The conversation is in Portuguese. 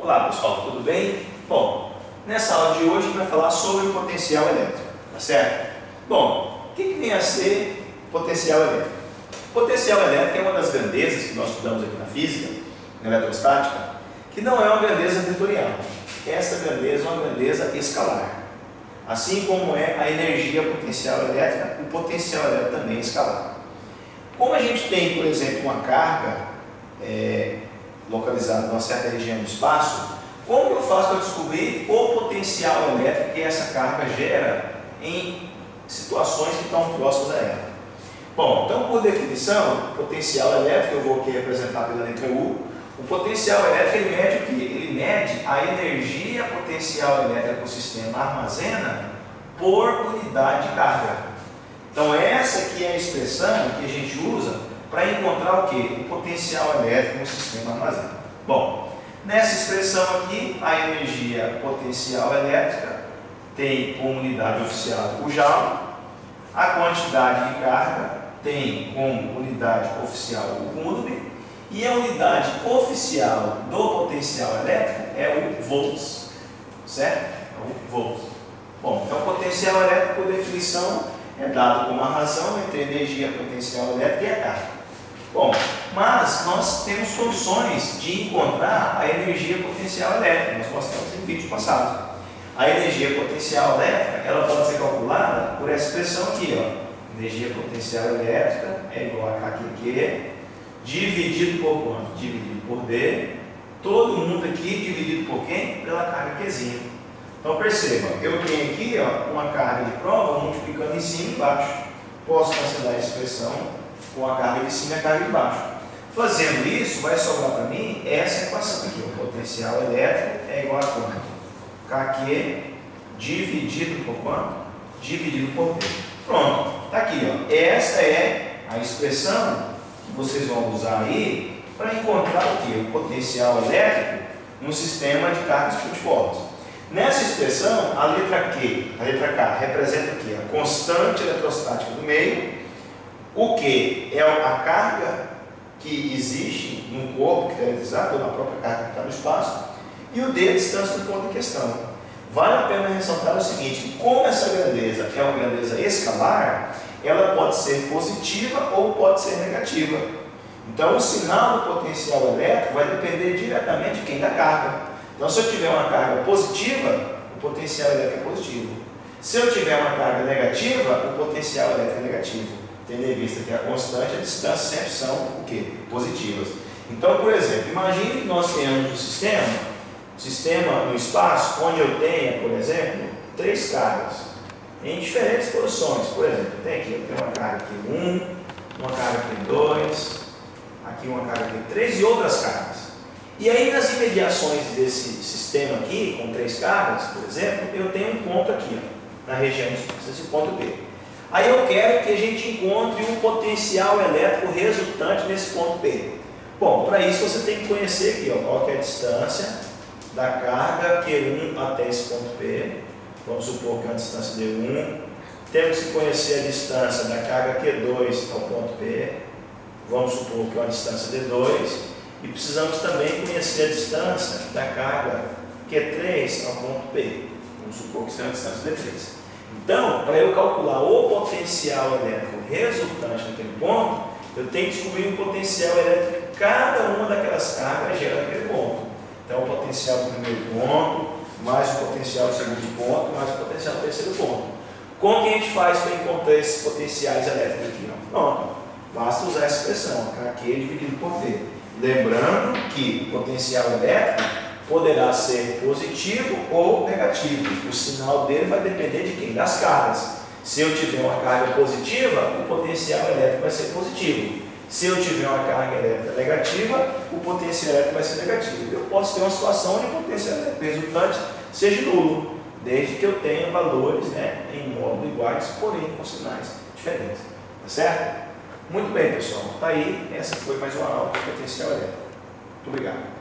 Olá pessoal, tudo bem? Bom, nessa aula de hoje a gente vai falar sobre o potencial elétrico, tá certo? Bom, o que vem a ser potencial elétrico? O potencial elétrico é uma das grandezas que nós estudamos aqui na física, na eletrostática, que não é uma grandeza vetorial. Essa grandeza é uma grandeza escalar. Assim como é a energia potencial elétrica, o potencial elétrico também é escalar. Como a gente tem, por exemplo, uma carga localizada em uma certa região do espaço, como eu faço para descobrir o potencial elétrico que essa carga gera em situações que estão próximas a ela? Bom, então por definição, o potencial elétrico, eu vou aqui representar pela letra U. O potencial elétrico ele mede o quê? Ele mede a energia potencial elétrica que o sistema armazena por unidade de carga. Então essa aqui é a expressão que a gente usa para encontrar o quê? O potencial elétrico no sistema armazena. Bom, nessa expressão aqui, a energia potencial elétrica tem como unidade oficial o Joule, a quantidade de carga tem como unidade oficial o Coulomb, e a unidade oficial do potencial elétrico é o volts, certo? É o volts. Bom, então o potencial elétrico, por definição, é dado como a razão entre a energia potencial elétrica e a carga. Bom, mas nós temos condições de encontrar a energia potencial elétrica, nós mostramos em vídeos passados. A energia potencial elétrica, ela pode ser calculada por essa expressão aqui, ó. Energia potencial elétrica é igual a KQQ, dividido por quanto? Dividido por D. Todo mundo aqui dividido por quem? Pela carga Qzinha. Então perceba, eu tenho aqui ó, uma carga de prova multiplicando em cima e embaixo. Posso cancelar a expressão com a carga de cima e a carga de baixo. Fazendo isso, vai sobrar para mim essa equação aqui. O potencial elétrico é igual a quanto? KQ dividido por quanto? Dividido por D. Pronto, está aqui. Ó. Essa é a expressão que vocês vão usar aí para encontrar o que? O potencial elétrico no sistema de cargas multiformes. Nessa expressão, a letra K representa o que? A constante eletrostática do meio. O Q é a carga que existe num corpo que está eletrizado, ou na própria carga que está no espaço. E o D é a distância do ponto em questão. Vale a pena ressaltar o seguinte, como essa grandeza é uma grandeza escalar, ela pode ser positiva ou pode ser negativa. Então o sinal do potencial elétrico vai depender diretamente de quem? Da carga. Então se eu tiver uma carga positiva, o potencial elétrico é positivo. Se eu tiver uma carga negativa, o potencial elétrico é negativo. Tendo em vista que a constante e a distância sempre são o quê? Positivas. Então, por exemplo, imagine que nós tenhamos um sistema no espaço, onde eu tenha, por exemplo, 3 cargas em diferentes posições. Por exemplo, eu tenho uma carga aqui 1, uma carga aqui 2, aqui uma carga aqui 3 e outras cargas. E aí nas imediações desse sistema aqui, com 3 cargas, por exemplo, eu tenho um ponto aqui, ó, na região desse ponto B. Aí eu quero que a gente encontre um potencial elétrico resultante nesse ponto B. Bom, para isso você tem que conhecer aqui, ó, qual que é a distância da carga Q1 até esse ponto P. Vamos supor que é uma distância D1. Temos que conhecer a distância da carga Q2 ao ponto P. Vamos supor que é uma distância D2. E precisamos também conhecer a distância da carga Q3 ao ponto P. Vamos supor que seja uma distância D3. Então, para eu calcular o potencial elétrico resultante naquele ponto, eu tenho que descobrir o potencial elétrico que cada uma daquelas cargas gera naquele ponto. Então, o potencial do primeiro ponto, mais o potencial do segundo ponto, mais o potencial do terceiro ponto. Como que a gente faz para encontrar esses potenciais elétricos aqui? Pronto, basta usar essa expressão, KQ dividido por V. Lembrando que o potencial elétrico poderá ser positivo ou negativo. O sinal dele vai depender de quem? Das cargas. Se eu tiver uma carga positiva, o potencial elétrico vai ser positivo. Se eu tiver uma carga elétrica negativa, o potencial elétrico vai ser negativo. Eu posso ter uma situação onde o potencial elétrico resultante seja nulo, desde que eu tenha valores em módulo iguais, porém com sinais diferentes. Tá certo? Muito bem, pessoal. Tá aí. Essa foi mais uma aula do potencial elétrico. Muito obrigado.